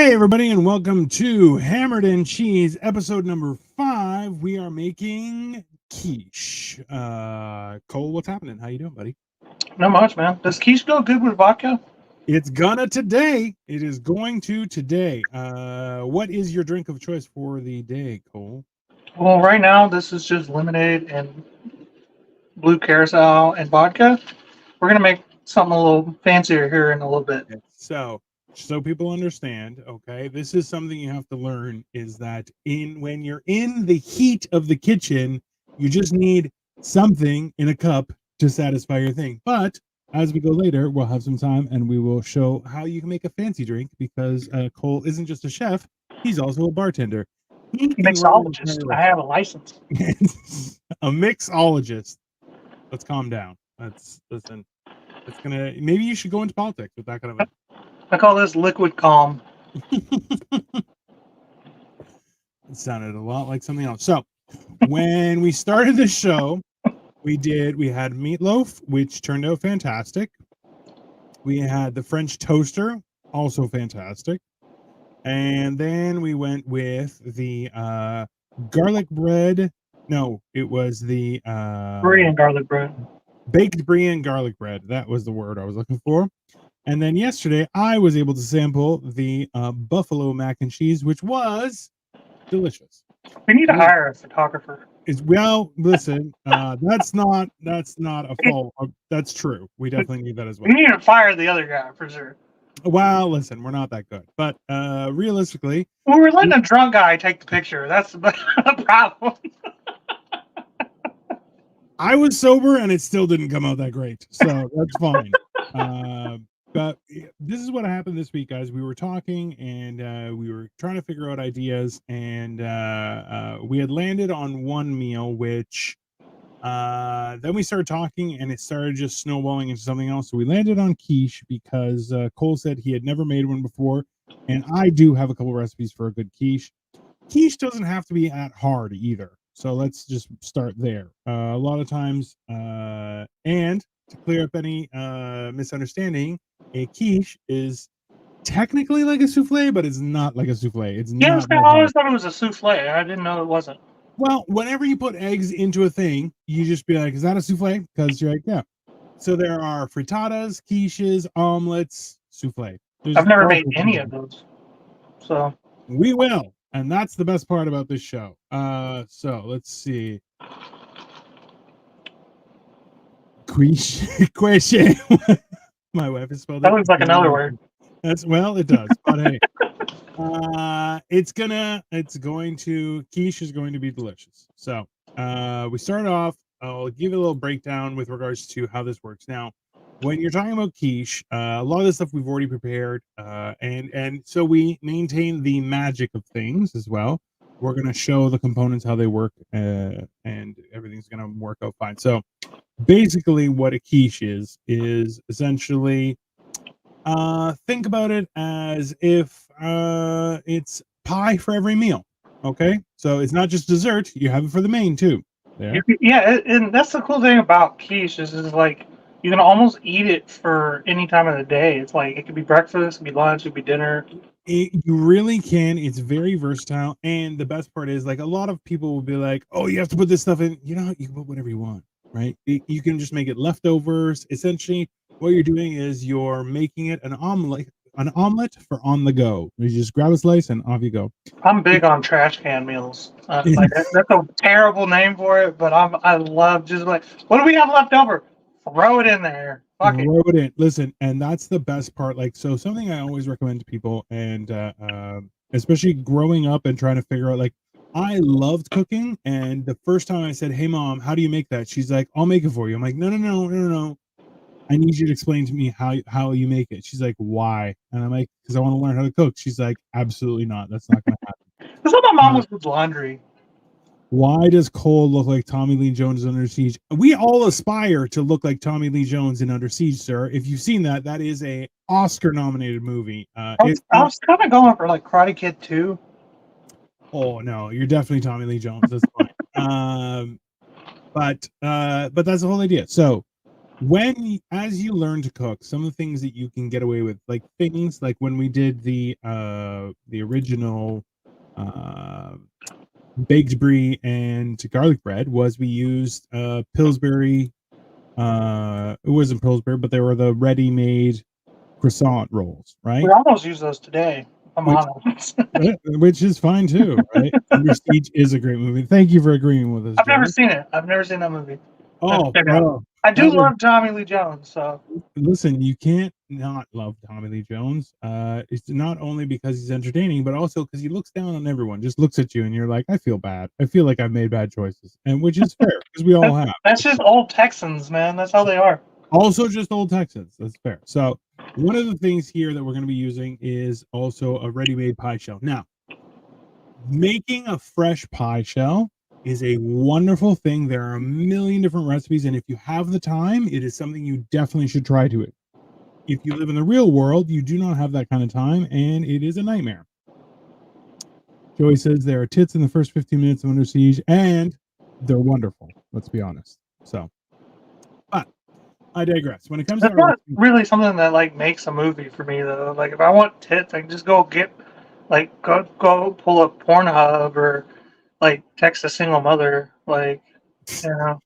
Hey, everybody, and welcome to Hammered and Cheese, episode number 5. We are making quiche. Cole, what's happening? How you doing, buddy? Not much, man. Does quiche go good with vodka? It's gonna today. It is going to today. What is your drink of choice for the day, Cole? Well, right now this is just lemonade and blue carousel and vodka. We're gonna make something a little fancier here in a little bit. Okay, so people understand, okay, this is something you have to learn is that when you're in the heat of the kitchen, you just need something in a cup to satisfy your thing. But as we go later, we'll have some time and we will show how you can make a fancy drink because Cole isn't just a chef, he's also a bartender. He can run an Mixologist. entire I have a license. restaurant. A mixologist. Let's calm down. Listen. It's gonna. Maybe you should go into politics with that kind of I call this liquid calm. It sounded a lot like something else. So when we started the show, we had meatloaf, which turned out fantastic. We had the French toaster, also fantastic. And then we went with the garlic bread. No, it was the Brie and garlic bread. baked brie and garlic bread. That was the word I was looking for. And then yesterday, I was able to sample the buffalo mac and cheese, which was delicious. We need to hire a photographer. Listen, that's not a fault. That's true. We definitely need that as well. We need to fire the other guy for sure. Well, listen, we're not that good, but realistically, Well, we're letting a drunk guy take the picture. That's the problem. I was sober and it still didn't come out that great, so that's fine. But this is what happened this week, guys. We were talking and we were trying to figure out ideas, and we had landed on one meal, which then we started talking and it started just snowballing into something else. So we landed on quiche because Cole said he had never made one before, and I do have a couple recipes for a good quiche. Quiche doesn't have to be that hard either. So let's just start there. A lot of times, and to clear up any misunderstanding, a quiche is technically like a souffle, but it's not like a souffle. It's not. I always thought it was a souffle. I didn't know it wasn't. Well, whenever you put eggs into a thing, you just be like, is that a souffle? Because you're like, yeah. So there are frittatas, quiches, omelets, souffle. I've never made any of those. So we will. And that's the best part about this show. So let's see. Quiche. My wife has spelled that looks like another word. It does. But hey, quiche is going to be delicious. So we start off. I'll give you a little breakdown with regards to how this works. Now, when you're talking about quiche, a lot of the stuff we've already prepared, and so we maintain the magic of things as well. We're going to show the components how they work, and everything's going to work out fine. So basically what a quiche is essentially, think about it as if it's pie for every meal. Okay, so it's not just dessert, you have it for the main too. Yeah, and that's the cool thing about quiche is like you can almost eat it for any time of the day. It's like it could be breakfast, it could be lunch, it could be dinner. You really can. It's very versatile, and the best part is, like, a lot of people will be like, "Oh, you have to put this stuff in." You know, you can put whatever you want, right? You can just make it leftovers. Essentially, what you're doing is you're making it an omelet for on the go. You just grab a slice and off you go. I'm big on trash can meals. Like that's a terrible name for it, but I love just like, what do we have left over? Throw it in there. Fuck it. Throw it in. Listen, and that's the best part. Like, so something I always recommend to people, and especially growing up and trying to figure out, like, I loved cooking, and the first time I said, "Hey, Mom, how do you make that?" She's like, "I'll make it for you." I'm like, No. I need you to explain to me how you make it. She's like, "Why?" And I'm like, "Because I want to learn how to cook." She's like, "Absolutely not. That's not going to happen." That's what my mom was with laundry. Why does Cole look like Tommy Lee Jones in Under Siege? We all aspire to look like Tommy Lee Jones in Under Siege, sir. If you've seen that, that is a Oscar-nominated movie. I was kind of going for like Karate Kid 2. Oh no, you're definitely Tommy Lee Jones. That's fine. But that's the whole idea. So as you learn to cook, some of the things that you can get away with, like things like when we did the original baked brie and garlic bread, was we used Pillsbury. It wasn't Pillsbury, but they were the ready-made croissant rolls, right? We almost used those today. I'm honest. Which is fine too, right? Under Siege is a great movie. Thank you for agreeing with us. I've never seen it. I've never seen that movie. Oh, bro. I do love Tommy Lee Jones. So listen, you can't not love Tommy Lee Jones. It's not only because he's entertaining, but also because he looks down on everyone. Just looks at you, and you're like, I feel bad. I feel like I've made bad choices, and which is fair because we all have. That's just old Texans, man. That's how they are. Also, just old Texans. That's fair. So, one of the things here that we're going to be using is also a ready-made pie shell. Now, making a fresh pie shell is a wonderful thing. There are a million different recipes, and if you have the time, it is something you definitely should try to it. If you live in the real world, you do not have that kind of time, and it is a nightmare. Joey says there are tits in the first 15 minutes of Under Siege, and they're wonderful. Let's be honest. So, but I digress. When it comes to not really something that like makes a movie for me though. Like if I want tits, I can just go get go pull up Pornhub or like text a single mother. Like you know,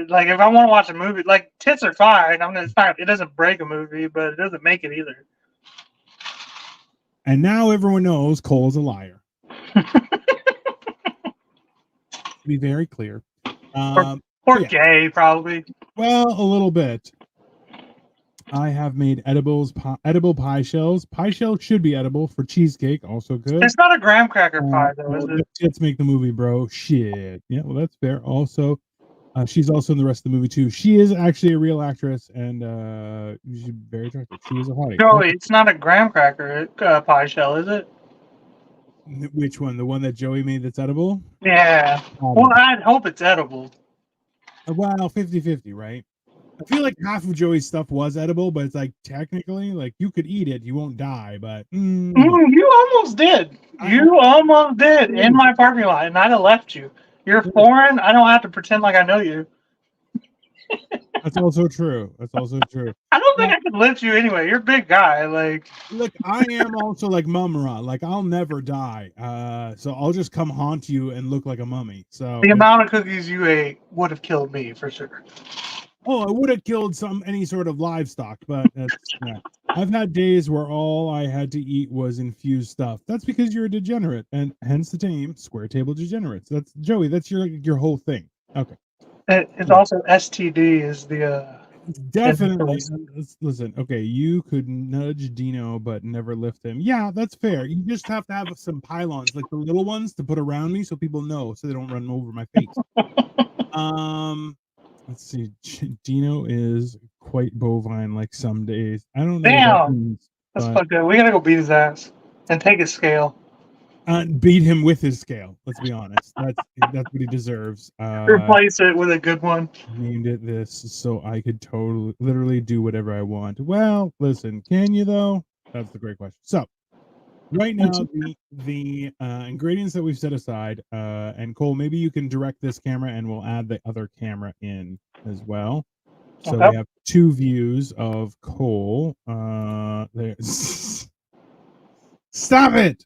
like if I want to watch a movie, like tits are fine. I mean, it's not. It doesn't break a movie, but it doesn't make it either. And now everyone knows Cole's a liar. To be very clear. Or gay, probably. Well, a little bit. I have made edible pie shells. Pie shells should be edible for cheesecake. Also good. It's not a graham cracker pie, though, is it? Tits make the movie, bro. Shit. Yeah, well, that's fair. Also, she's also in the rest of the movie, too. She is actually a real actress, and she's very attractive. She is a hottie. Joey, it's not a graham cracker pie shell, is it? Which one? The one that Joey made that's edible? Yeah. Well, I'd hope it's edible. Well, 50-50, right? I feel like half of Joey's stuff was edible, but it's like technically, like you could eat it, you won't die, but you almost did. You almost did in my parking lot, and I'd have left you. You're foreign. I don't have to pretend like I know you. That's also true. That's also true. I don't think I could lift you anyway. You're a big guy. Like, look, I am also like Mumra. Like, I'll never die. So I'll just come haunt you and look like a mummy. So the amount of cookies you ate would have killed me for sure. Oh, I would have killed any sort of livestock, but yeah. I've had days where all I had to eat was infused stuff. That's because you're a degenerate, and hence the name Square Table Degenerates. That's Joey. That's your whole thing. Okay. It's also STD is the definitely. Listen, okay, you could nudge Dino but never lift him. Yeah, that's fair. You just have to have some pylons, like the little ones, to put around me so people know, so they don't run over my face. Let's see. Dino is quite bovine, like some days. I don't know. Damn, that's fucked up. We gotta go beat his ass and take his scale. Beat him with his scale. Let's be honest. That's what he deserves. Replace it with a good one. Named it this so I could literally do whatever I want. Well, listen, can you though? That's the great question. So, right now, the ingredients that we've set aside, and Cole, maybe you can direct this camera, and we'll add the other camera in as well. So we have two views of Cole. There. Stop it!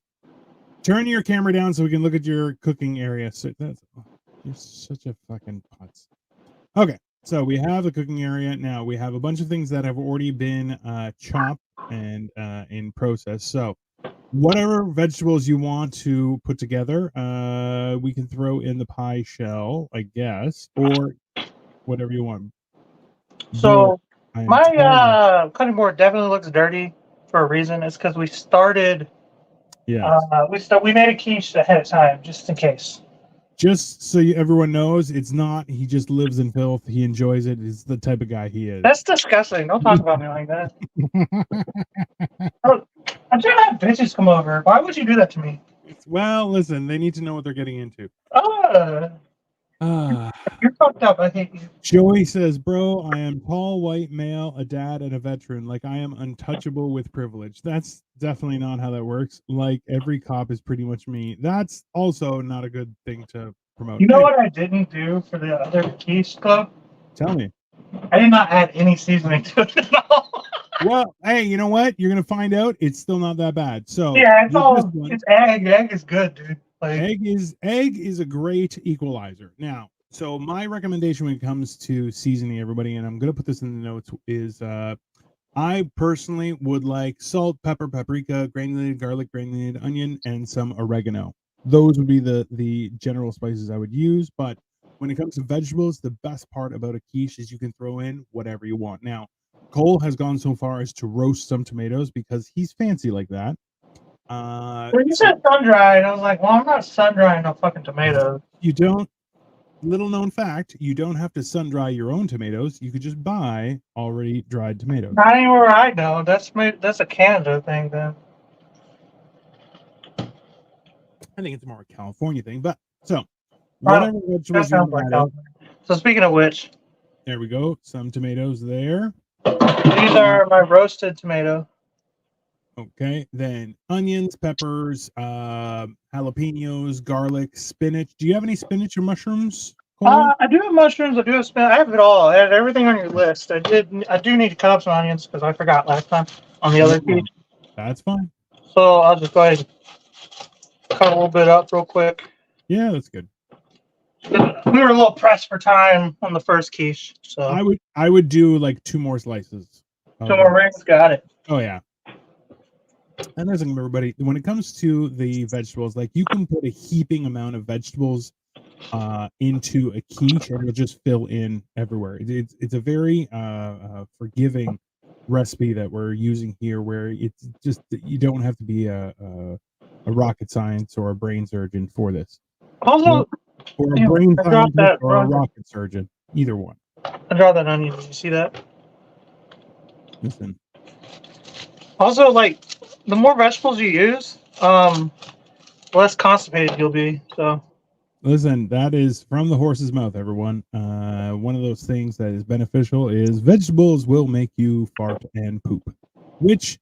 Turn your camera down so we can look at your cooking area. So you're such a fucking putz. Okay, so we have a cooking area. Now we have a bunch of things that have already been chopped and in process. So whatever vegetables you want to put together, we can throw in the pie shell, I guess, or whatever you want. So my cutting board definitely looks dirty for a reason. It's because we started. Yeah. We made a quiche ahead of time just in case. Just so everyone knows, it's not. He just lives in filth. He enjoys it. He's the type of guy he is. That's disgusting. Don't talk about me like that. I'm trying to have bitches come over. Why would you do that to me? Well, listen, they need to know what they're getting into. You're fucked up. I hate you. Joey says, bro, I am tall, white, male, a dad, and a veteran. Like, I am untouchable with privilege. That's definitely not how that works. Like, every cop is pretty much me. That's also not a good thing to promote. You know what I didn't do for the other quiche club? Tell me. I did not add any seasoning to it at all. Well, hey, you know what? You're gonna find out. It's still not that bad. So Yeah, it's with this all. one, It's egg. Egg is good, dude. Like, egg is a great equalizer. Now, so my recommendation when it comes to seasoning, everybody, and I'm gonna put this in the notes, is I personally would like salt, pepper, paprika, granulated garlic, granulated onion, and some oregano. Those would be the general spices I would use. But when it comes to vegetables, the best part about a quiche is you can throw in whatever you want. Now, Cole has gone so far as to roast some tomatoes because he's fancy like that. when you So said sun dried, I was like, well, I'm not sun drying no fucking tomatoes. you don't. Little known fact: you don't have to sun dry your own tomatoes. You could just buy already dried tomatoes. Not anywhere I know. That's a Canada thing, then. I think it's more a California thing. But so Wow, whatever that vegetables you sounds want like to add in, California. So speaking of which, there we go. Some tomatoes there. these are my roasted tomato. Okay. Then onions, peppers, jalapenos, garlic, spinach. Do you have any spinach or mushrooms, Cole? I do have mushrooms. I do have spinach. I have it all. I have everything on your list. I do need to cut up some onions because I forgot last time on the other piece. That's fine. So I'll just go ahead and cut a little bit up real quick. Yeah, that's good. We were a little pressed for time on the first quiche, so I would do like 2 more slices. 2 more rings. Got it. Oh yeah. And listen, everybody, when it comes to the vegetables, like you can put a heaping amount of vegetables into a quiche and it'll just fill in everywhere. It's a very forgiving recipe that we're using here, where it's just you don't have to be a rocket science or a brain surgeon for this, Also, or a brain I dropped scientist that or a wrong. rocket surgeon. Either one. I dropped that onion. Did you see that? Listen, Also, like the more vegetables you use, less constipated you'll be. So listen, that is from the horse's mouth, everyone. One of those things that is beneficial is vegetables will make you fart and poop, which,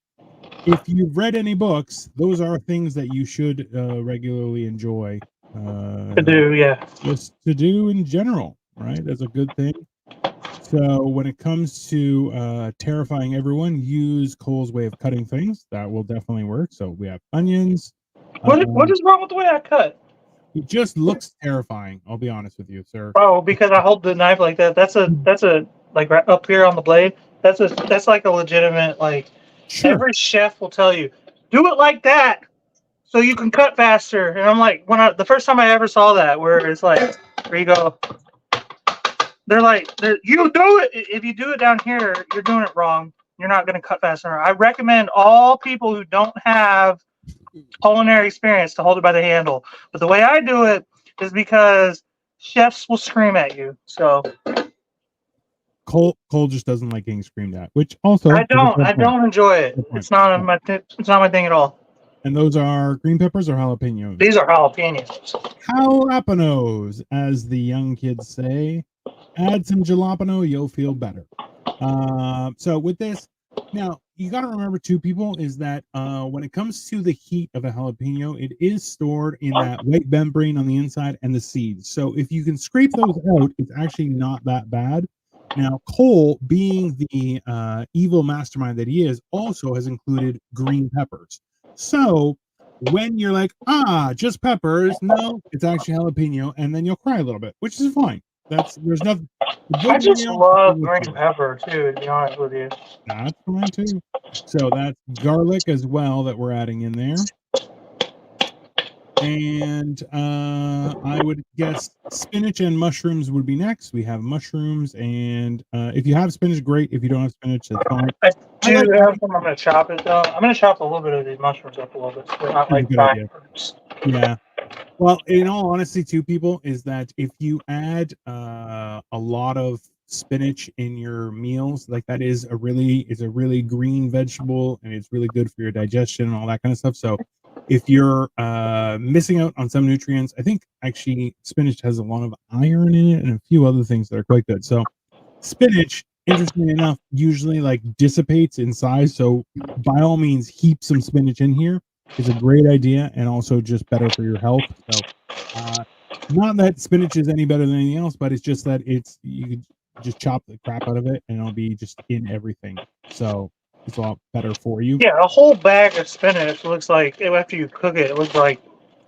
if you've read any books, those are things that you should regularly enjoy. to do, yeah. Just to do in general, right? That's a good thing. So when it comes to terrifying everyone, use Cole's way of cutting things. That will definitely work. So we have onions. What is wrong with the way I cut? It just looks terrifying. I'll be honest with you, sir. Oh, because I hold the knife like that. That's a like right up here on the blade. That's like a legitimate like. Sure. Every chef will tell you, do it like that, so you can cut faster. And I'm like, the first time I ever saw that, where it's like, there you go. They're like, you do it. If you do it down here, you're doing it wrong. You're not going to cut faster. I recommend all people who don't have culinary experience to hold it by the handle. But the way I do it is because chefs will scream at you. So Cole just doesn't like getting screamed at, which also I don't enjoy it. It's not my thing at all. And those are green peppers or jalapenos? These are jalapenos. Jalapenos, as the young kids say. Add some jalapeno, you'll feel better. So with this, now you got to remember too, people, is that when it comes to the heat of a jalapeno, it is stored in that white membrane on the inside and the seeds. So if you can scrape those out, it's actually not that bad. Now, Cole, being the evil mastermind that he is, also has included green peppers. So when you're like, just peppers, no, it's actually jalapeno, and then you'll cry a little bit, which is fine. There's nothing. I just love green pepper too, to be honest with you. That's fine too. So that's garlic as well that we're adding in there. And I would guess spinach and mushrooms would be next. We have mushrooms, and if you have spinach, great. If you don't have spinach, that's fine. I do have some. I'm going to chop it though. I'm going to chop a little bit of these mushrooms up a little bit. So they're not like giant fruits. Yeah. Well, in all honesty, too, people, is that if you add a lot of spinach in your meals, like that is a really green vegetable, and it's really good for your digestion and all that kind of stuff. So if you're missing out on some nutrients, I think actually spinach has a lot of iron in it and a few other things that are quite good. So spinach, interestingly enough, usually like dissipates in size. So by all means, heap some spinach in here. Is a great idea, and also just better for your health. So not that spinach is any better than anything else, but it's just that just chop the crap out of it, and it'll be just in everything. So it's a lot better for you. Yeah, a whole bag of spinach looks like after you cook it, it looks like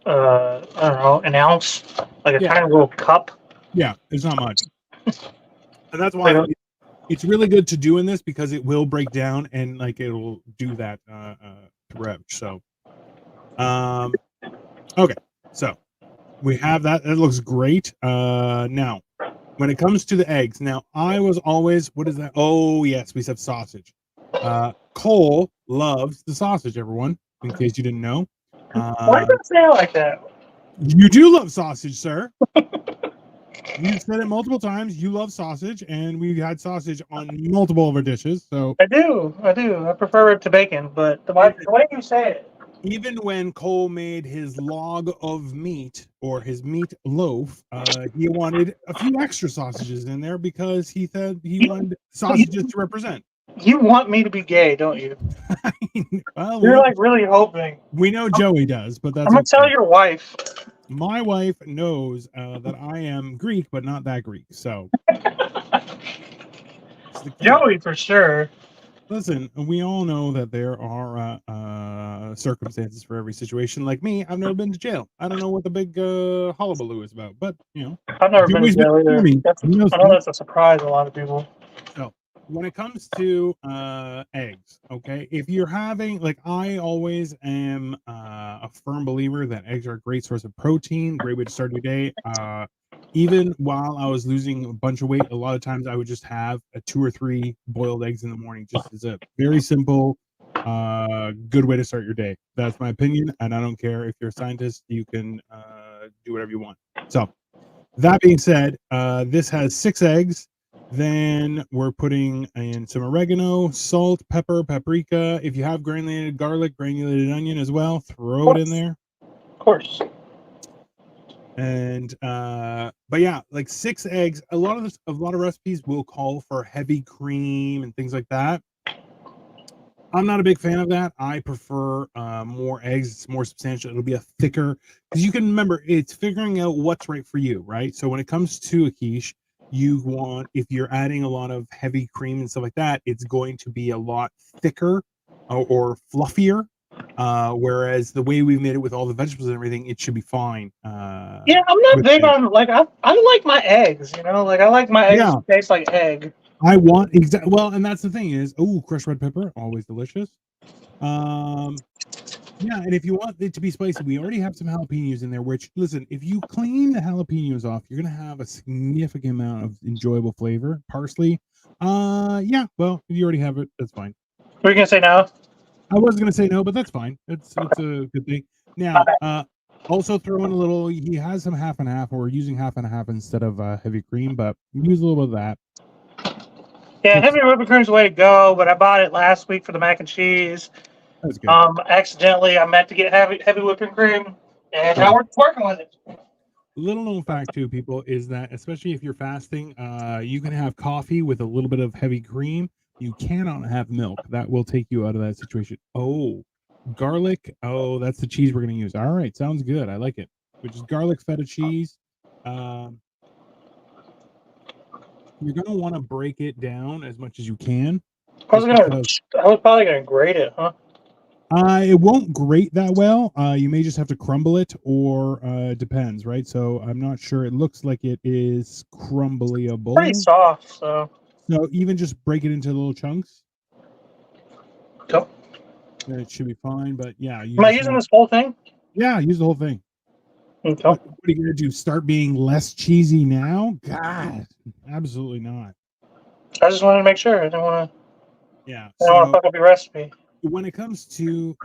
I don't know, an ounce, like a Yeah. tiny little cup. Yeah, it's not much, and that's Like why it's really good to do in this, because it will break down and like it'll do that throughout. So, okay, so we have that. It looks great. Now, when it comes to the eggs, now I was always, what is that? Oh yes, we said sausage. Cole loves the sausage. Everyone, in case you didn't know, why do you say it like that? you do love sausage, sir. You've said it multiple times. You love sausage, and we've had sausage on multiple of our dishes. So I do. I prefer it to bacon, but the way you say it. even when Cole made his log of meat, or his meat loaf, he wanted a few extra sausages in there because he said he wanted sausages to represent. You want me to be gay, don't you? Well, You're like really hoping. we know Joey does, but that's I'm gonna okay. tell your wife. My wife knows that I am Greek, but not that Greek. So Joey for sure. listen, we all know that there are circumstances for every situation. Like me, I've never been to jail. I don't know what the big hullabaloo is about, but you know, I've never been to jail either. I know that's a surprise to a lot of people. So when it comes to eggs, okay, if you're having, like, I always am a firm believer that eggs are a great source of protein, great way to start your day. Even while I was losing a bunch of weight, a lot of times I would just have 2 or 3 boiled eggs in the morning, just as a very simple, good way to start your day. That's my opinion, and I don't care if you're a scientist. You can do whatever you want. So that being said, this has 6 eggs. Then we're putting in some oregano, salt, pepper, paprika. If you have granulated garlic, granulated onion as well, throw it in there. Of course. And but yeah, like 6 eggs. A lot of recipes will call for heavy cream and things like that. I'm not a big fan of that. I prefer more eggs. It's more substantial. It'll be a thicker, because you can remember, it's figuring out what's right for you, right? So when it comes to a quiche, you want, if you're adding a lot of heavy cream and stuff like that, it's going to be a lot thicker or fluffier. Whereas the way we've made it with all the vegetables and everything, it should be fine. Yeah, I'm not big on, like, I like my eggs, you know, like I like my eggs to taste like egg. I want well, and that's the thing is, crushed red pepper, always delicious. Yeah, and if you want it to be spicy, we already have some jalapenos in there, which, listen, if you clean the jalapenos off, you're gonna have a significant amount of enjoyable flavor. Parsley, yeah, well, if you already have it, that's fine. Were you gonna say no? I was gonna say no, but that's fine. It's a good thing. Now, also throw in a little. He has some half and half, or we're using half and half instead of heavy cream, but use a little bit of that. Yeah, heavy whipping cream's the way to go, but I bought it last week for the mac and cheese. That's good. Accidentally, I meant to get heavy whipping cream, and now we're working with it. Little known fact too, people, is that especially if you're fasting, you can have coffee with a little bit of heavy cream. You cannot have milk. That will take you out of that situation. Oh, garlic. Oh, that's the cheese we're going to use. All right, sounds good. I like it. Which is garlic feta cheese. You're going to want to break it down as much as you can. I was probably gonna grate it, huh? It won't grate that well. You may just have to crumble it, or depends, right? So I'm not sure. It looks like it is crumblyable. Pretty soft, so. So even just break it into little chunks. Cool. Then it should be fine. But yeah, am I using this whole thing? Yeah, use the whole thing. Okay. What are you gonna do? Start being less cheesy now? God, absolutely not. I just wanted to make sure. I didn't want to. Yeah. I don't want to fuck up your recipe. When it comes to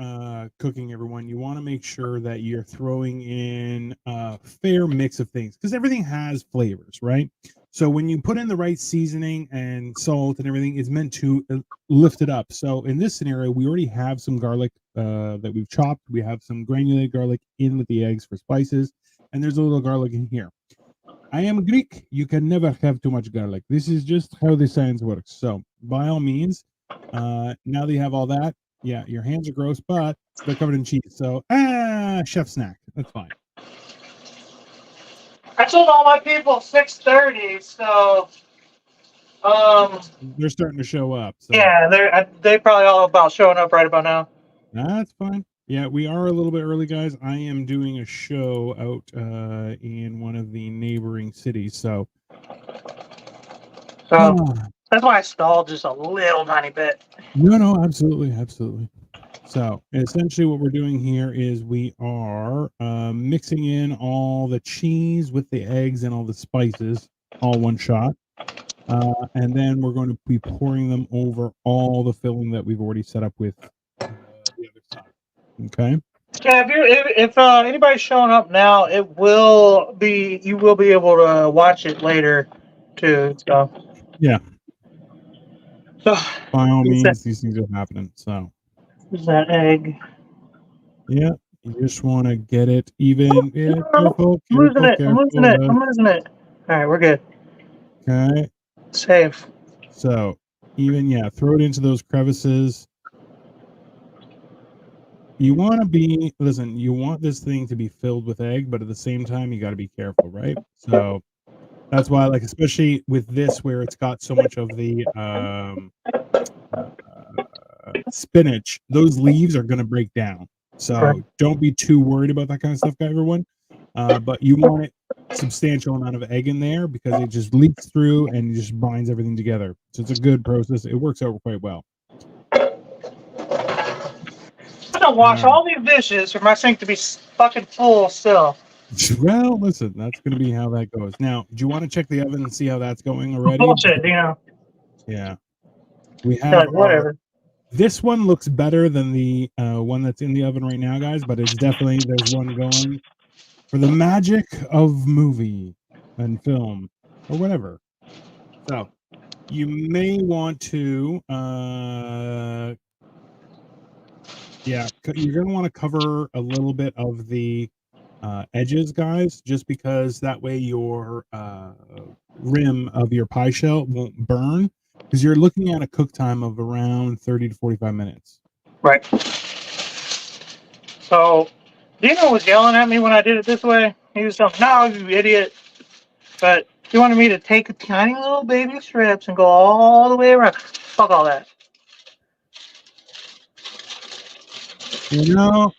cooking, everyone, you want to make sure that you're throwing in a fair mix of things, because everything has flavors, right? So when you put in the right seasoning and salt and everything, it's meant to lift it up. So in this scenario, we already have some garlic that we've chopped. We have some granulated garlic in with the eggs for spices, and there's a little garlic in here. I am Greek. You can never have too much garlic. This is just how the science works. So by all means, now that you have all that, yeah, your hands are gross, but they're covered in cheese. So, chef snack. That's fine. I told all my people 6:30, so They're starting to show up. So. Yeah, they probably all about showing up right about now. That's fine. Yeah, we are a little bit early, guys. I am doing a show out in one of the neighboring cities. So That's why I stalled just a little tiny bit. No, absolutely. So essentially what we're doing here is we are mixing in all the cheese with the eggs and all the spices, all one shot. And then we're going to be pouring them over all the filling that we've already set up with the other side. Okay. Yeah, if anybody's showing up now, you will be able to watch it later, too. So Yeah. So By all means, these things are happening. So there's that egg. yeah, you just want to get it even. Yeah, careful. I'm losing it. All right, we're good. Okay. Safe. So even throw it into those crevices. You want this thing to be filled with egg, but at the same time, you got to be careful, right? So that's why, like, especially with this, where it's got so much of the spinach, those leaves are going to break down. So don't be too worried about that kind of stuff, everyone. But you want it substantial amount of egg in there because it just leaks through and just binds everything together. So it's a good process. It works out quite well. I'm gonna wash all these dishes for my sink to be fucking full still. Well, listen, that's going to be how that goes. Now, do you want to check the oven and see how that's going already? Bullshit, Yeah. We have whatever. This one looks better than the one that's in the oven right now, guys, but it's definitely, there's one going for the magic of movie and film or whatever. So you may want to, you're going to want to cover a little bit of the edges, guys, just because that way your rim of your pie shell won't burn, because you're looking at a cook time of around 30 to 45 minutes. Right. So Dino was yelling at me when I did it this way. He was saying, "No, you idiot!" But he wanted me to take a tiny little baby strips and go all the way around. Fuck all that. You know,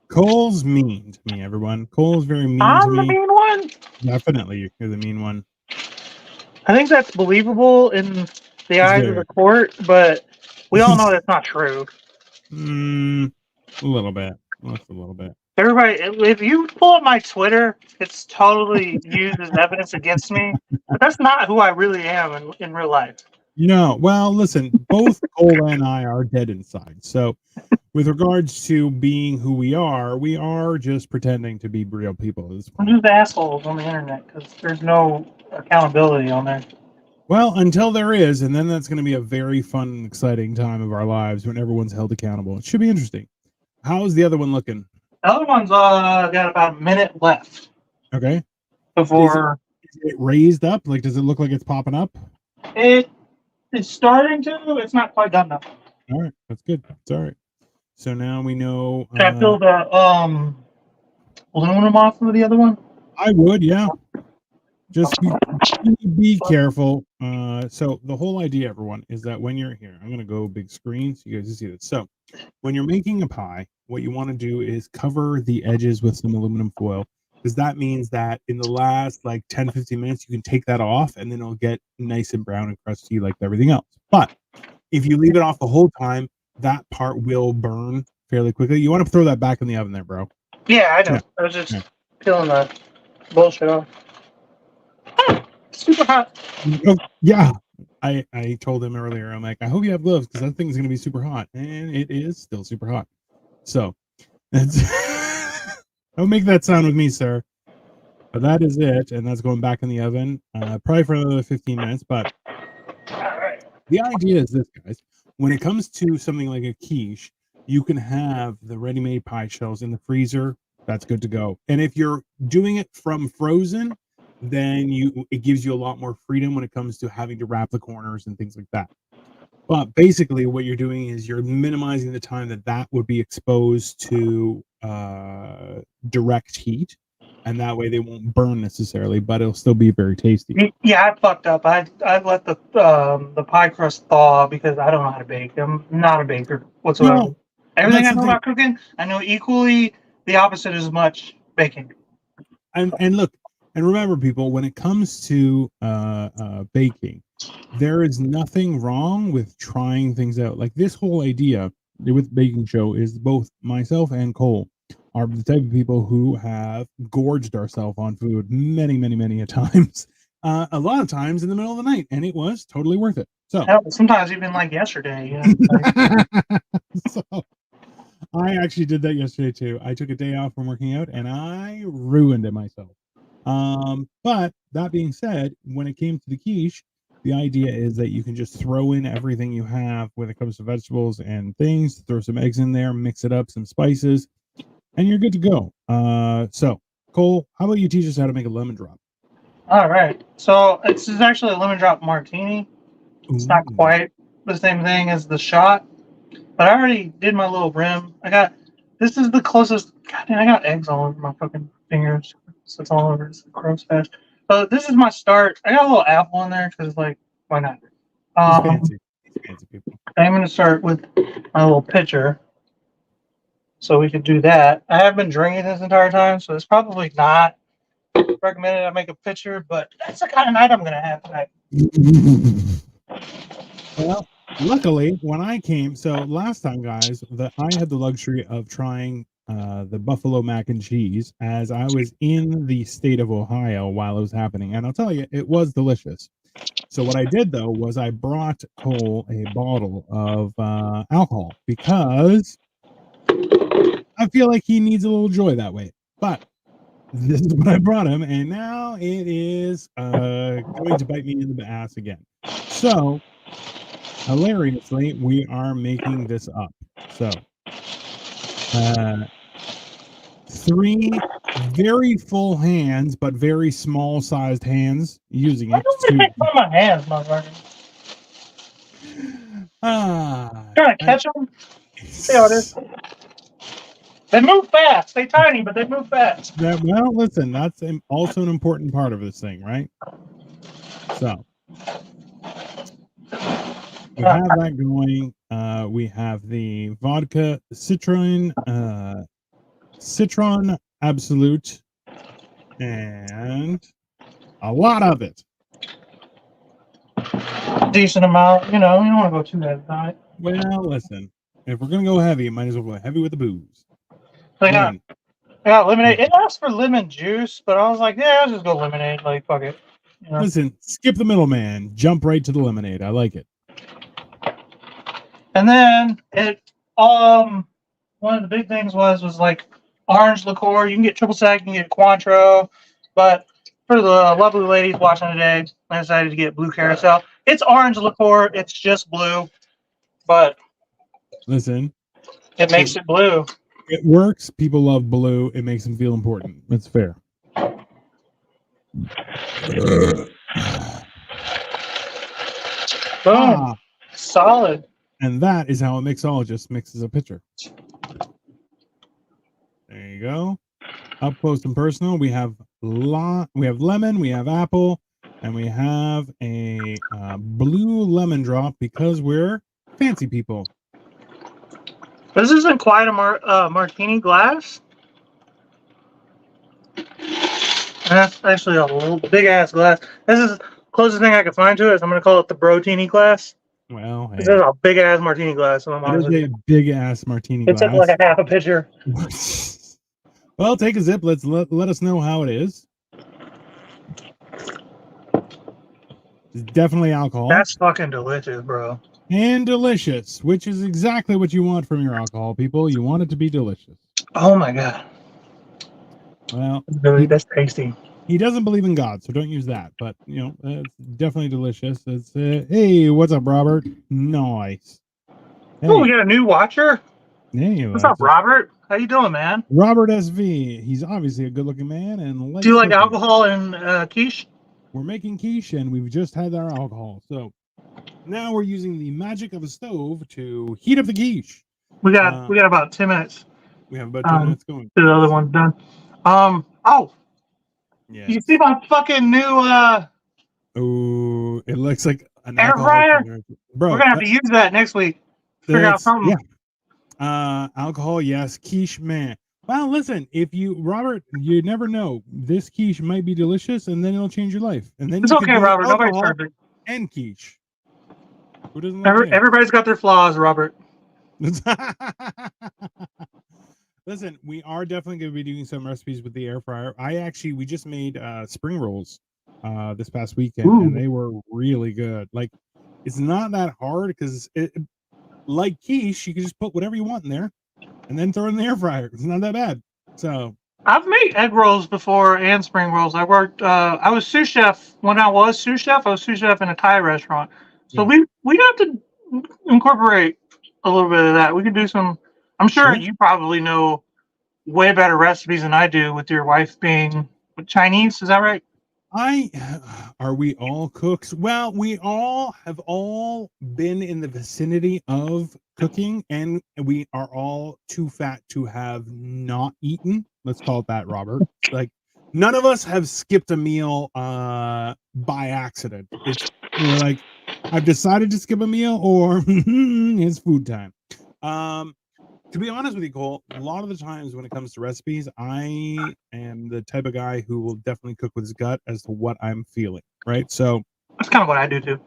Cole's mean to me, everyone. Cole's very mean to me. I'm the mean one? Definitely, you're the mean one. I think that's believable in the eyes of the court, but we all know that's not true. A little bit. Just a little bit. Everybody, if you pull up my Twitter, it's totally used as evidence against me. But that's not who I really am in real life. No, well, listen, both Cole and I are dead inside. So, with regards to being who we are just pretending to be real people. I'm just assholes on the internet because there's no accountability on there. Well, until there is, and then that's going to be a very fun and exciting time of our lives when everyone's held accountable. It should be interesting. How's the other one looking? The other one's got about a minute left. Okay. Before is it raised up? Like, does it look like it's popping up? It's starting to. It's not quite done though. All right, that's good. It's all right. So now we know. Can I peel the aluminum off of the other one? I would, yeah. Just be careful. So the whole idea, everyone, is that when you're here, I'm gonna go big screen so you guys can see this. So when you're making a pie, what you want to do is cover the edges with some aluminum foil, because that means that in the last like 10-15 minutes you can take that off and then it'll get nice and brown and crusty like everything else. But if you leave it off the whole time, that part will burn fairly quickly. You want to throw that back in the oven there, bro. Yeah, I know. Yeah. I was just peeling the bullshit off. Super hot. Oh, yeah. I told him earlier, I'm like, I hope you have gloves because that thing's going to be super hot. And it is still super hot. So, that's don't make that sound with me, sir. But that is it. And that's going back in the oven, probably for another 15 minutes. But the idea is this, guys. When it comes to something like a quiche, you can have the ready-made pie shells in the freezer. That's good to go. And if you're doing it from frozen, then it gives you a lot more freedom when it comes to having to wrap the corners and things like that. But basically what you're doing is you're minimizing the time that would be exposed to direct heat. and that way they won't burn necessarily, but it'll still be very tasty. Yeah, I fucked up. I let the pie crust thaw because I don't know how to bake. I'm not a baker whatsoever. No, Everything that's I the know thing. about cooking, I know equally the opposite as much baking. And look, and remember, people, when it comes to baking, there is nothing wrong with trying things out. Like this whole idea with baking show is both myself and Cole are the type of people who have gorged ourselves on food many a times. A lot of times in the middle of the night, and it was totally worth it. So Hell, sometimes even like yesterday. Yeah, so I actually did that yesterday too. I took a day off from working out and I ruined it myself. But that being said, when it came to the quiche, the idea is that you can just throw in everything you have when it comes to vegetables and things, throw some eggs in there, mix it up, some spices, and you're good to go. So Cole, how about you teach us how to make a lemon drop? All right. So this is actually a lemon drop martini. It's not Ooh. quite the same thing as the shot, but I already did my little rim. This is the closest. God damn, I got eggs all over my fucking fingers. So it's all over. It's gross fast. So this is my start. I got a little apple in there because like why not? He's Um, fancy. He's fancy people. I'm gonna start with my little pitcher, so we could do that. I have been drinking this entire time, so it's probably not recommended I make a pitcher, but that's the kind of night I'm gonna have tonight. Well, luckily, when I came, so last time, guys, I had the luxury of trying the buffalo mac and cheese as I was in the state of Ohio while it was happening, and I'll tell you, it was delicious. So what I did though was I brought Cole a bottle of alcohol because I feel like he needs a little joy that way. But this is what I brought him, and now it is going to bite me in the ass again. So hilariously, we are making this up. So, 3 very full hands, but very small sized hands using Why it don't they to. take one of my hands, motherfucker? Trying to I, catch them? See how it is. They move fast. They tiny, but they move fast. well, listen, that's also an important part of this thing, right? So, we have that going. We have the vodka citron absolute, and a lot of it. Decent amount. You know, you don't want to go too heavy on it. Well, listen, if we're gonna go heavy, might as well go heavy with the booze. Like, Lemon. I got lemonade. It asked for lemon juice, but I was like, yeah, I'll just go lemonade. Like, fuck it. You know? Listen, skip the middleman, jump right to the lemonade. I like it. And then one of the big things was like orange liqueur. You can get triple sec, you can get Cointreau, but for the lovely ladies watching today, I decided to get blue carousel. It's orange liqueur. It's just blue, but Listen, it makes it blue. it works. People love blue. It makes them feel important. That's fair. Boom. Solid. And that is how a mixologist mixes a pitcher. There you go. Up close and personal, we have lemon, we have apple, and we have a blue lemon drop because we're fancy people. This isn't quite a martini glass. That's actually a little big ass glass. This is the closest thing I could find to it. So I'm going to call it the Brotini glass. Well, hey, This is a big ass martini glass. So it is a big ass martini it's glass. like a half a pitcher. Well, take a sip. Let us know how it is. It's definitely alcohol. That's fucking delicious, bro. And delicious, which is exactly what you want from your alcohol, people. You want it to be delicious. Oh my god. Well, That's tasty. He doesn't believe in God, so don't use that. But you know, it's definitely delicious. It's hey, what's up, Robert? Nice. Hey, Oh, we got a new watcher. hey, What's up, Robert? How you doing, man? Robert SV. He's obviously a good-looking man and likes Do you like cooking. alcohol and quiche? We're making quiche, and we've just had our alcohol. So now we're using the magic of a stove to heat up the quiche. We got about 10 minutes. We have about 10 minutes going. The other one's done. Yes. You see my fucking new Oh, it looks like an air alcoholic fryer? beverage. We're Bro. gonna have to use that next week. Figure out That's something. alcohol, yes. Quiche, man. Well, listen, if you, Robert, you never know. This quiche might be delicious, and then it'll change your life. And then It's you can okay, do Robert. Nobody's alcohol perfect. and quiche. Who doesn't like that? Everybody's got their flaws, Robert. Listen, we are definitely going to be doing some recipes with the air fryer. We just made spring rolls this past weekend, and they were really good. Like, it's not that hard because like quiche, you can just put whatever you want in there and then throw it in the air fryer. It's not that bad. So I've made egg rolls before and spring rolls. I worked. I was sous chef when I was sous chef. I was sous chef in a Thai restaurant. So yeah. we have to incorporate a little bit of that. We could do some. I'm sure Yeah. you probably know way better recipes than I do, with your wife being Chinese. Is that right? Are we all cooks? Well, we all have all been in the vicinity of cooking, and we are all too fat to have not eaten. Let's call it that, Robert. Like, none of us have skipped a meal by accident. We're like, I've decided to skip a meal, or it's food time. To be honest with you, Cole, a lot of the times when it comes to recipes, I am the type of guy who will definitely cook with his gut as to what I'm feeling, right? So That's kind of what I do too.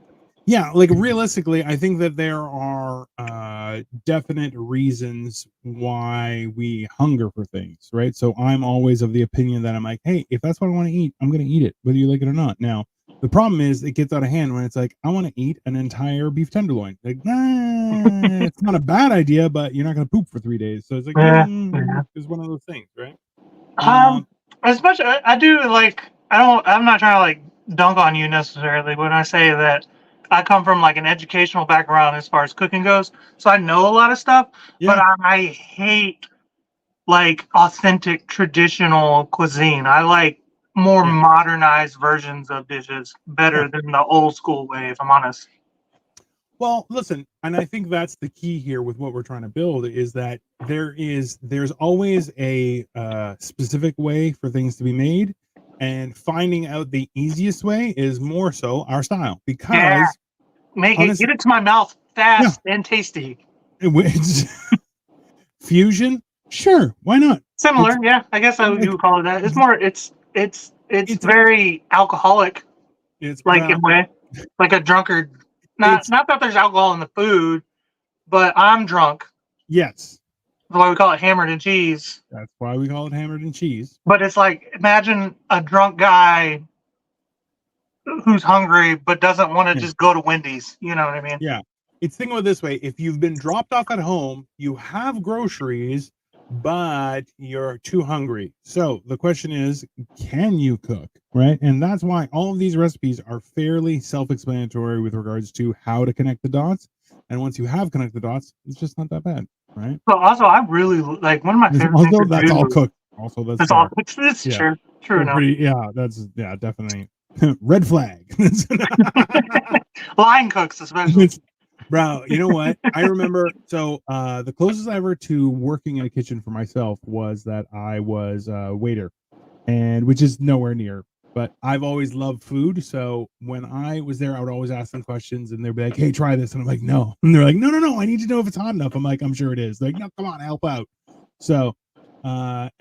yeah, like realistically, I think that there are definite reasons why we hunger for things, right? So I'm always of the opinion that I'm like, hey, if that's what I want to eat, I'm going to eat it, whether you like it or not. Now, the problem is it gets out of hand when it's like, I want to eat an entire beef tenderloin. Like, it's not a bad idea, but you're not going to poop for 3 days. So it's like, Yeah. it's one of those things, right? As much I do like. I'm not trying to like dunk on you necessarily when I say that I come from like an educational background as far as cooking goes, so I know a lot of stuff. But Yeah. I hate like authentic traditional cuisine. I like more Yeah. modernized versions of dishes better than the old school way, if I'm honest. Well, listen, and I think that's the key here with what we're trying to build is that there's always a specific way for things to be made, and finding out the easiest way is more so our style. Yeah, Because make it honestly, get it to my mouth fast and tasty. it's fusion, sure, why not? Similar, yeah. I guess you would call it that. It's more. It's It's very alcoholic, like in well, a way, like a drunkard. Not it's not that there's alcohol in the food, but I'm drunk. yes, That's why we call it hammered and cheese. that's why we call it hammered and cheese. But it's like, imagine a drunk guy who's hungry but doesn't want to Yeah. just go to Wendy's. You know what I mean? Yeah. It's think of it this way. If you've been dropped off at home, you have groceries, but you're too hungry. So the question is, can you cook? Right. And that's why all of these recipes are fairly self-explanatory with regards to how to connect the dots. And once you have connected the dots, it's just not that bad. Right. So also, I really like one of my favorite things Also, to that's all do. cooked. Also, that's It's all. fair. It's Yeah. true enough. That's definitely red flag. Line cooks, especially. Bro, you know what? I remember the closest I ever to working in a kitchen for myself was that I was a waiter, and which is nowhere near. But I've always loved food, so when I was there, I would always ask them questions, and they'd be like, "Hey, try this," and I'm like, "No," and they're like, "No, no, no, I need to know if it's hot enough." I'm like, "I'm sure it is." They're like, "No, come on, help out." So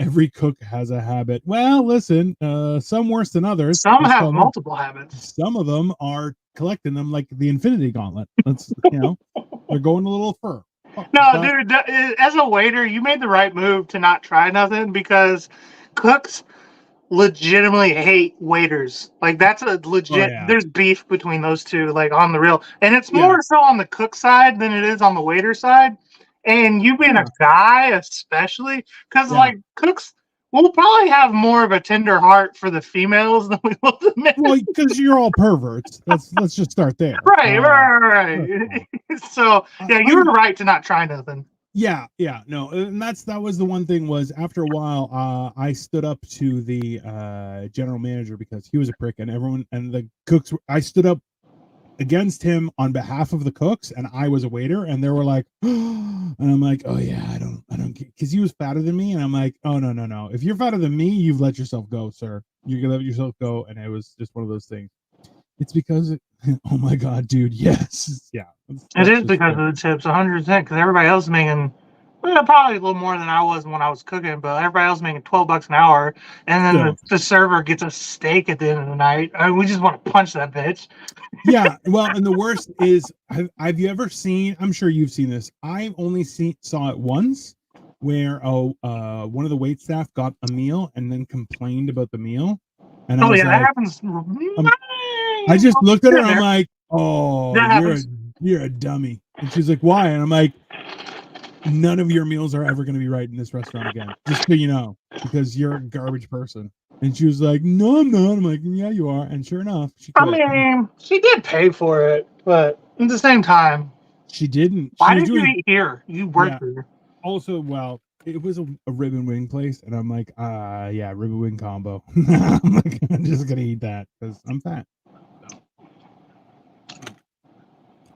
every cook has a habit. Well, listen, some worse than others. Some have multiple habits. Some of them are collecting them like the Infinity Gauntlet. That's they're going a little fur. No, dude, as a waiter, you made the right move to not try nothing, because cooks legitimately hate waiters. Like, that's a legit. Yeah. There's beef between those two, like on the real, and it's Yeah. more so on the cook side than it is on the waiter side. And you being a guy, especially, because like cooks will probably have more of a tender heart for the females than we will the men. Well, because you're all perverts. Let's just start there. Right. So yeah, you were right to not try nothing. Yeah, no, and that was the one thing was after a while, I stood up to the general manager because he was a prick, and the cooks. I stood up against him on behalf of the cooks, and I was a waiter, and they were like, and I'm like, oh yeah, I don't, because he was fatter than me, and I'm like, oh no, if you're fatter than me, you've let yourself go, sir. You're gonna let yourself go, and it was just one of those things. It's because, oh my god, dude, yes, yeah. It is because of the tips, 100%. Because everybody else is making, well, probably a little more than I was when I was cooking, but everybody else is making $12 an hour, and then the server gets a steak at the end of the night. I mean, we just want to punch that bitch. Yeah, well, and the worst is, have you ever seen? I'm sure you've seen this. I've only saw it once, where one of the wait staff got a meal and then complained about the meal, and I was that like, happens. I just looked at her and I'm like, oh, That you're a dummy. And she's like, why? And I'm like, none of your meals are ever going to be right in this restaurant again, just so you know, because you're a garbage person. And she was like, no, I'm not. I'm like, yeah, you are. And sure enough, she quit. I mean, she did pay for it, but at the same time, she didn't. Why did you eat here? You worked here. Also, well, it was a rib and wing place, and I'm like, yeah, rib and wing combo. I'm like, I'm just gonna eat that because I'm fat.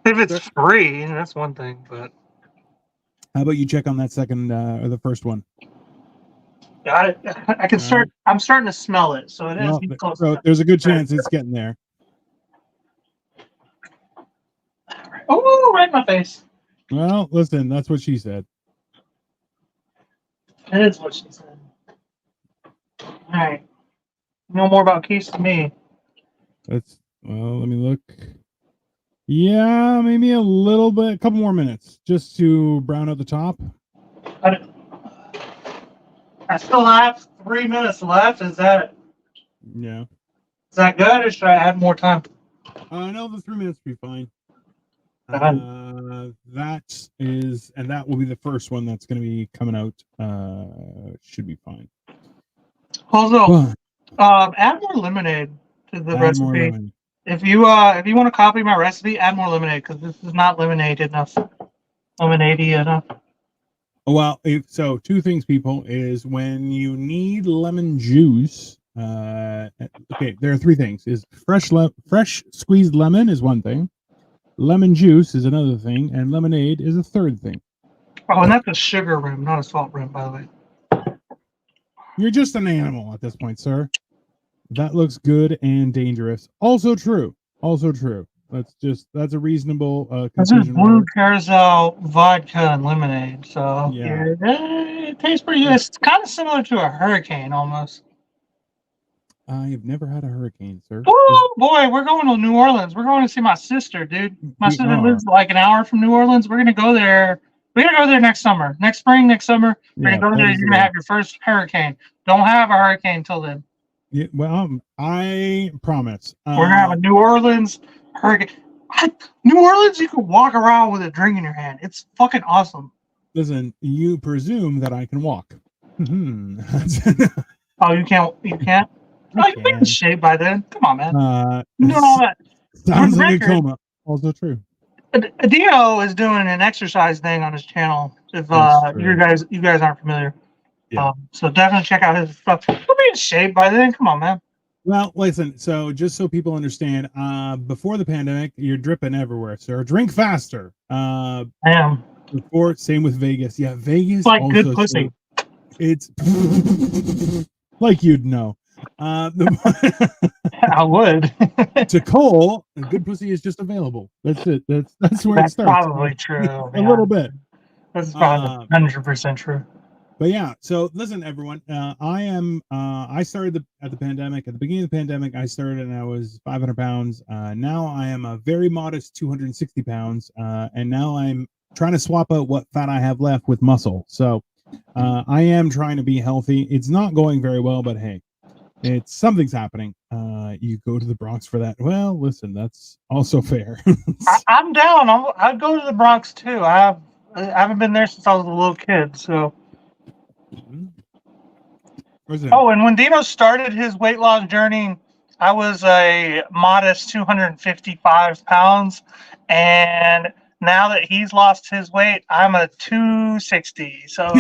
If it's free, that's one thing. But how about you check on that second or the first one? Got it. I can start. I'm starting to smell it, so it is close. So there's a good chance it's getting there. Oh, right in my face. Well, listen, that's what she said. It is what she said. All right. You know more about Quiche than me. Well, let me look. Yeah, maybe a little bit, a couple more minutes just to brown out the top. I still have 3 minutes left. Is that? Yeah. Is that good, or should I add more time? No, the 3 minutes will be fine. That will be the first one that's going to be coming out. Should be fine. Also, add more lemonade to the recipe. If you want to copy my recipe, add more lemonade because this is not lemonade enough. Lemonade-y enough. Well, so two things, people, is when you need lemon juice. Okay, there are three things: is fresh squeezed lemon is one thing. Lemon juice is another thing, and lemonade is a third thing. Oh, and that's a sugar rim, not a salt rim, by the way. You're just an animal at this point, sir. That looks good and dangerous. Also true. That's a reasonable conclusion. This is blue Curacao vodka and lemonade, so yeah, it tastes pretty good. It's kind of similar to a hurricane almost. I have never had a hurricane, sir. Oh boy, we're going to New Orleans. We're going to see my sister, dude. My sister lives like an hour from New Orleans. We're gonna go there. We're gonna go there next summer, next spring, next summer. We're gonna go there. You're gonna have your first hurricane. Don't have a hurricane till then. Yeah, well, I promise. We're gonna have a New Orleans hurricane. New Orleans, you can walk around with a drink in your hand. It's fucking awesome. Listen, you presume that I can walk. Oh, you can't? You can't? Oh, you've been in shape by then. Come on, man. You know all that. Sounds like a coma. Also true. Dino is doing an exercise thing on his channel. If you guys aren't familiar, so definitely check out his stuff. You'll be in shape by then. Come on, man. Well, listen. So just so people understand, before the pandemic, you're dripping everywhere, sir. Drink faster. I am. Same with Vegas. Yeah, Vegas. It's like good pussy. It's like you'd know. I would. To Cole, good pussy is just available. That's it. That's where it starts. Probably true. A little bit. That's probably 100% true. But yeah, so listen, everyone. I started at the pandemic. At the beginning of the pandemic, I started and I was 500 pounds. Now I am a very modest 260 pounds. And now I'm trying to swap out what fat I have left with muscle. So I am trying to be healthy. It's not going very well, but hey. Something's happening. You go to the Bronx for that. Well, listen, that's also fair. I'm down. I'd go to the Bronx too. I haven't been there since I was a little kid. So. Oh, and when Dino started his weight loss journey, I was a modest 255 pounds, and now that he's lost his weight, I'm a 260. So.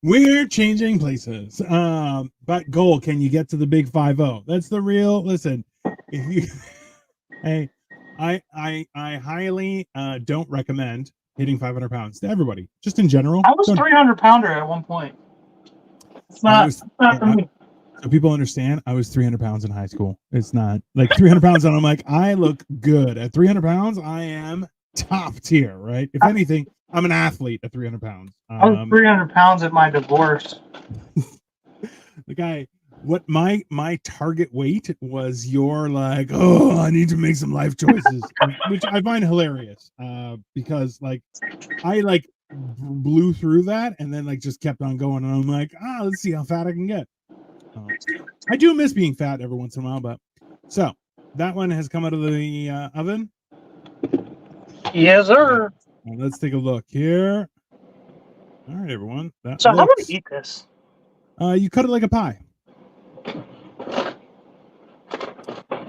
We're changing places. But goal, can you get to the big 5-0? That's the real. Listen, if you, hey, I highly don't recommend hitting 500 pounds to everybody. Just in general. I was 300 pounder at one point. It's not for me. So people understand I was 300 pounds in high school. It's not like 300 pounds and I'm like, I look good. At 300 pounds, I am top tier, right? If anything, I'm an athlete at 300 pounds. I was 300 pounds at my divorce. The guy, what my target weight was your like, oh, I need to make some life choices, which I find hilarious because like I like blew through that and then like just kept on going and I'm like, let's see how fat I can get. I do miss being fat every once in a while, but so that one has come out of the oven. Yes, sir. Let's take a look here. All right, everyone. So how do we eat this? You cut it like a pie.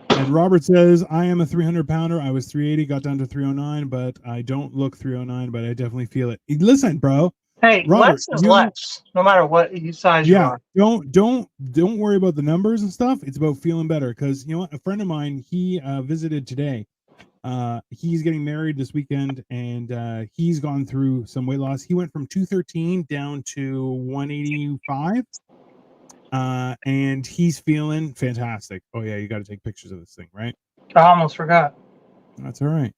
And Robert says, I am a 300 pounder. I was 380, got down to 309, but I don't look 309, but I definitely feel it. Listen, bro. Hey, Robert, less is less, no matter what size you are. Don't worry about the numbers and stuff. It's about feeling better. Because you know what? A friend of mine, he visited today. He's getting married this weekend, and he's gone through some weight loss. He went from 213 down to 185. And he's feeling fantastic. Oh yeah, you got to take pictures of this thing, right? I almost forgot. That's all right.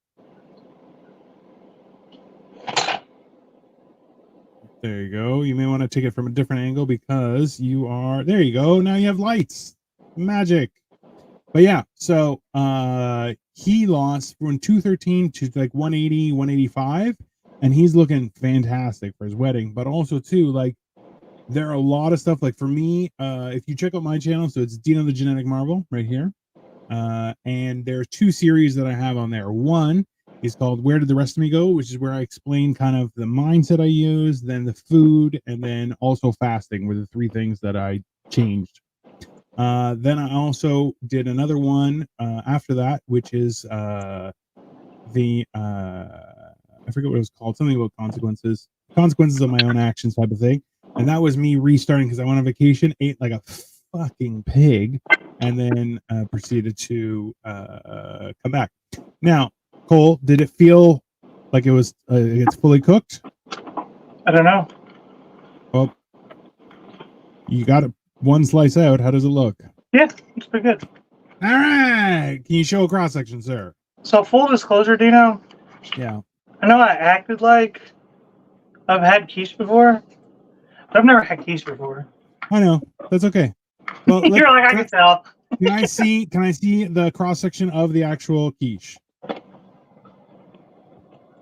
There you go. You may want to take it from a different angle because you are there. You go. Now you have lights. Magic. But yeah, so he lost from 213 to like 180, 185, and he's looking fantastic for his wedding. But also too, like there are a lot of stuff. Like for me, if you check out my channel, so it's Dino the Genetic Marvel right here, and there are 2 series that I have on there. One is called Where Did the Rest of Me Go, which is where I explain kind of the mindset I use, then the food, and then also fasting were the 3 things that I changed. Then I also did another one after that, which is the I forget what it was called, something about consequences of my own actions type of thing. And that was me restarting because I went on vacation, ate like a fucking pig, and then proceeded to come back. Now, Cole, did it feel like it's fully cooked? I don't know. Well, you got it one slice out. How does it look? Yeah, it's pretty good. All right. Can you show a cross section, sir? So full disclosure, Dino. Yeah. I know I acted like I've had quiche before, but I've never had quiche before. I know. That's okay. Well, You're like, I can tell. Can I see the cross section of the actual quiche?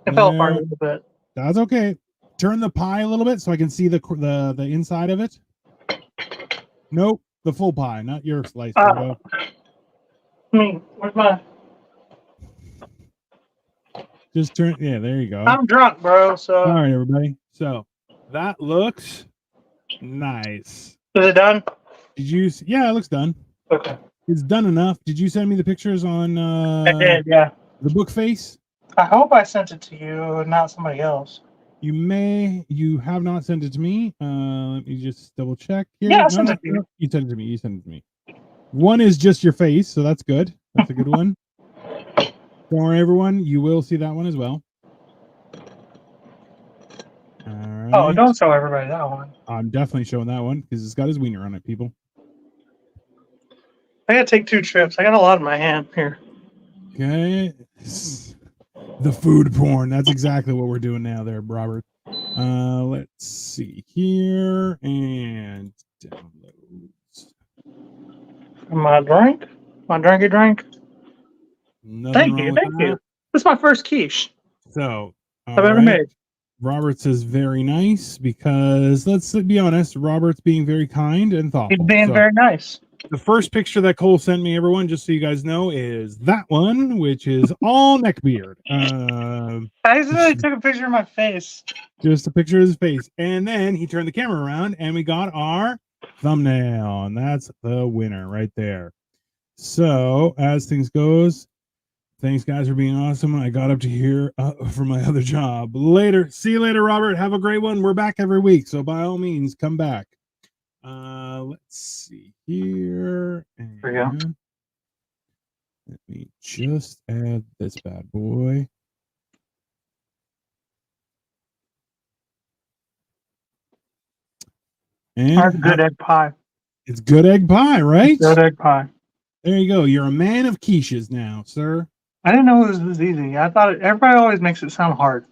It fell apart a little bit. That's okay. Turn the pie a little bit so I can see the inside of it. Nope, the full pie, not your slice. I mean, where's my? Just turn. Yeah, there you go. I'm drunk, bro. So. All right, everybody. So that looks nice. Is it done? Did you? Yeah, it looks done. Okay. It's done enough. Did you send me the pictures on? I did. Yeah. The book face. I hope I sent it to you and not somebody else. You have not sent it to me. Let me just double check here. Yeah, I sent it to you. You sent it to me. You sent it to me. One is just your face, so that's good. That's a good one. Don't worry, everyone. You will see that one as well. All right. Oh, don't show everybody that one. I'm definitely showing that one because it's got his wiener on it, people. I gotta take 2 trips. I got a lot in my hand here. Okay. The food porn. That's exactly what we're doing now there, Robert. Let's see here. And downloads. My drink? My drinky drink? Thank you. This is my first quiche. So, I've ever made. Robert says very nice because let's be honest, Robert's being very kind and thoughtful. He's being very nice. The first picture that Cole sent me, everyone, just so you guys know, is that one, which is all neckbeard. I accidentally took a picture of my face. Just a picture of his face. And then he turned the camera around and we got our thumbnail. And that's the winner right there. So, as things goes, thanks, guys, for being awesome. I got up to here for my other job. Later. See you later, Robert. Have a great one. We're back every week. So, by all means, come back. Let's see here. There we go. Let me just add this bad boy. And that's good egg pie. It's good egg pie, right? Good egg pie. There you go. You're a man of quiches now, sir. I didn't know it was this easy. I thought everybody always makes it sound hard.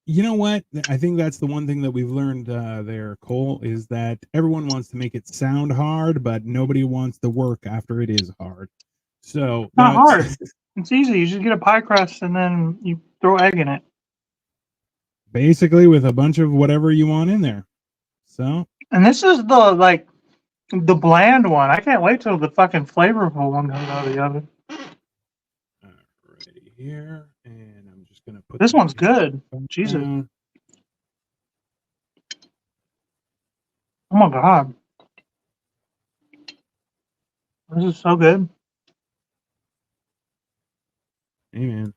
You know what? I think that's the one thing that we've learned there, Cole, is that everyone wants to make it sound hard, but nobody wants the work after it is hard. So It's not that's hard. It's easy. You just get a pie crust and then you throw egg in it. basically with a bunch of whatever you want in there. So And this is the bland one. I can't wait till the fucking flavorful one comes out of the oven. alrighty here, and I'm just gonna put This that one's in good. the Jesus. background. Oh my god. This is so good. Amen.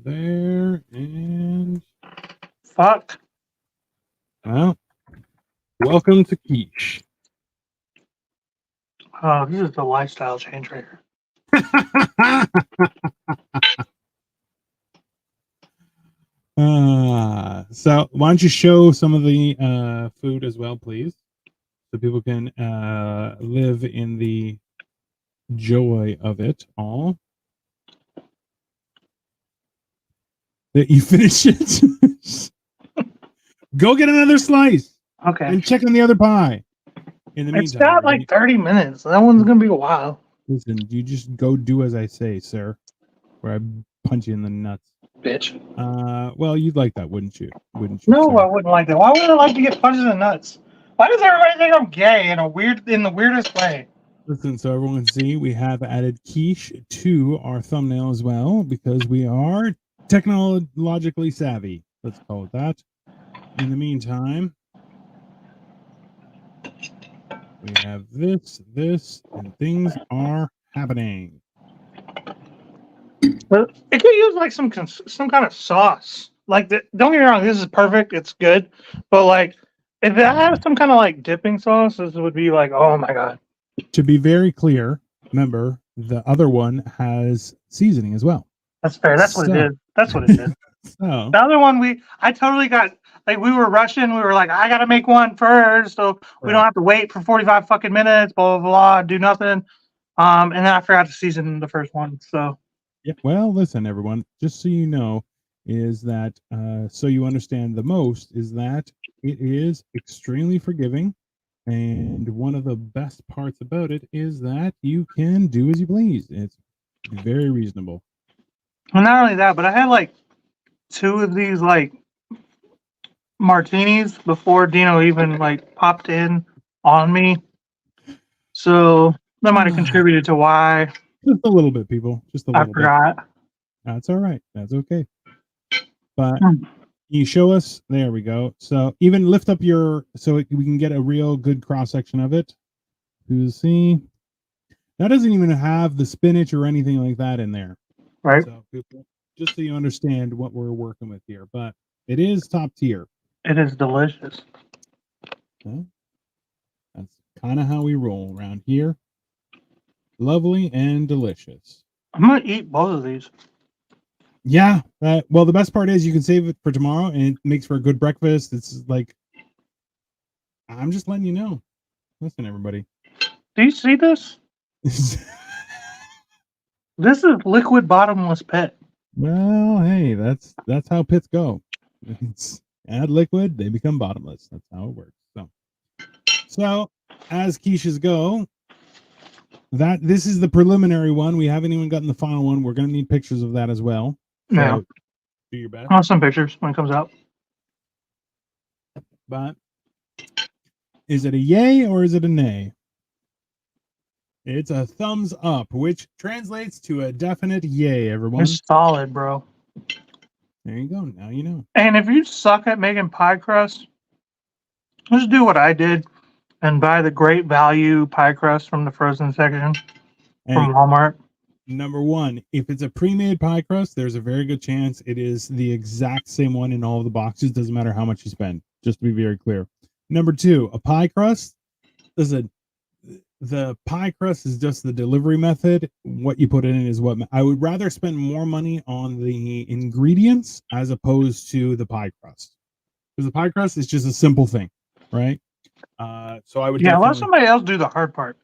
There and Fuck. well, welcome to Quiche. Oh, this is the lifestyle change right here. So why don't you show some of the food as well, please, so people can live in the joy of it all. That you finish it. Go get another slice Okay. and check on the other pie. In the It's meantime, got like 30 minutes. That one's gonna be a while. listen, you just go do as I say, sir, or I punch you in the nuts. Bitch. Well, you'd like that, wouldn't you? Wouldn't you? No, sir? I wouldn't like that. Why would I like to get punched in the nuts? Why does everybody think I'm gay in the weirdest way? Listen, so everyone can see we have added quiche to our thumbnail as well because we are technologically savvy. Let's call it that. In the meantime, we have this, and things are happening. But it could use like some kind of sauce. Like, don't get me wrong, this is perfect. It's good, but like, if it had some kind of like dipping sauce, this would be like, oh my god. To be very clear, remember the other one has seasoning as well. That's fair. That's what it is. That's what it is. So The other one, I totally got, like, we were rushing. We were like, I gotta make one first, so we don't have to wait for 45 fucking minutes. Blah blah blah. Do nothing. And then I forgot to season the first one. So yeah. Well, listen, everyone. Just so you know, is that so you understand the most is that it is extremely forgiving, and one of the best parts about it is that you can do as you please. It's very reasonable. and not only that, but I had like 2 of these like martinis before Dino even like popped in on me. So that might have contributed to why Just a little bit, people. Just a I little bit. forgot. That's all right. That's okay. But Hmm. you show us. There we go. So even lift up your so we can get a real good cross section of it. You see, that doesn't even have the spinach or anything like that in there. Right? So people, just so you understand what we're working with here, but it is top tier. It is delicious. So that's kind of how we roll around here. Lovely and delicious. I'm gonna eat both of these. Yeah. Well, the best part is you can save it for tomorrow, and it makes for a good breakfast. It's like I'm just letting you know. Listen, everybody. Do you see this? This is liquid bottomless pit. Well, hey, that's how pits go. Add liquid, they become bottomless. That's how it works. So as quiches go, this is the preliminary one. We haven't even gotten the final one. We're gonna need pictures of that as well. So Yeah. do your best. I'll have some pictures when it comes out. But is it a yay or is it a nay? It's a thumbs up, which translates to a definite yay, everyone. It's solid, bro. There you go. Now you know. And if you suck at making pie crust, just do what I did and buy the great value pie crust from the frozen section from Walmart. Number one, if it's a pre-made pie crust, there's a very good chance it is the exact same one in all of the boxes. Doesn't matter how much you spend. Just to be very clear. Number two, a pie crust. Listen, the pie crust is just the delivery method. What you put in it is what I would rather spend more money on the ingredients as opposed to the pie crust. Because the pie crust is just a simple thing. right? So I would Yeah, let definitely, somebody else do the hard part.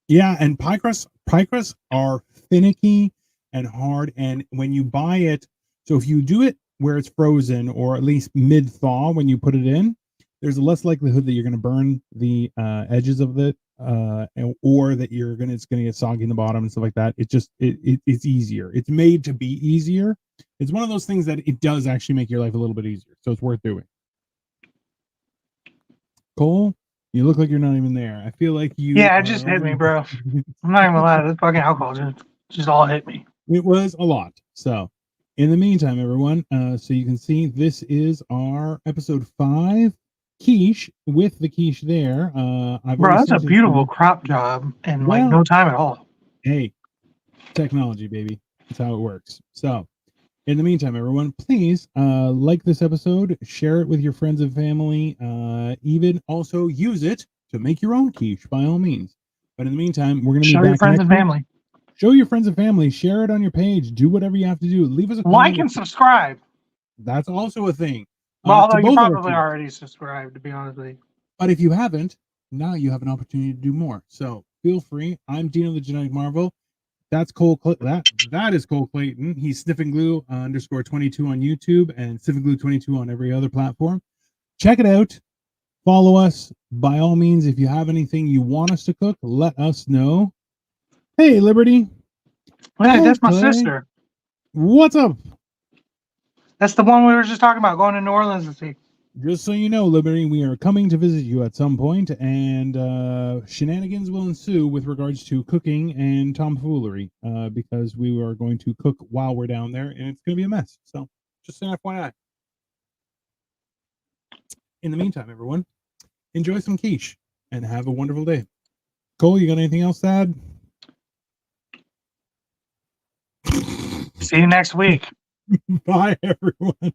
yeah, and pie crusts are finicky and hard. And when you buy it, so if you do it where it's frozen or at least mid thaw when you put it in, there's less likelihood that you're going to burn the edges of it, or that it's going to get soggy in the bottom and stuff like that. It's easier. It's made to be easier. It's one of those things that it does actually make your life a little bit easier. So it's worth doing. Cole, you look like you're not even there. I feel like you. Yeah, it just hit me, bro. I'm not even gonna lie. This fucking alcohol just all hit me. It was a lot. So, in the meantime, everyone, so you can see this is our episode 5 quiche with the quiche there. I've Bro, already that's a sent in beautiful some. crop job in like Well, no time at all. hey, technology, baby. That's how it works. So, in the meantime, everyone, please like this episode, share it with your friends and family, even also use it to make your own quiche by all means. But in the meantime, we're going to be Show your back friends next and week. family. Show your friends and family, share it on your page, do whatever you have to do. Leave us a Like comment. and subscribe. That's also a thing. Well, although To you both our probably feeds. already subscribed, to be honest with you. But if you haven't, now you have an opportunity to do more. So feel free. I'm Dino the Genetic Marvel. That's Cole. That is Cole Clayton. He's Sniffing Glue _22 on YouTube and Sniffing Glue 22 on every other platform. Check it out. Follow us by all means. If you have anything you want us to cook, let us know. Hey, Liberty. Hey, that's my Clay. sister. What's up? That's the one we were just talking about, going to New Orleans to see. Just so you know, Liberty, we are coming to visit you at some point, and shenanigans will ensue with regards to cooking and tomfoolery, because we are going to cook while we're down there, and it's going to be a mess. So, just an FYI. In the meantime, everyone, enjoy some quiche and have a wonderful day. Cole, you got anything else to add? See you next week. Bye, everyone.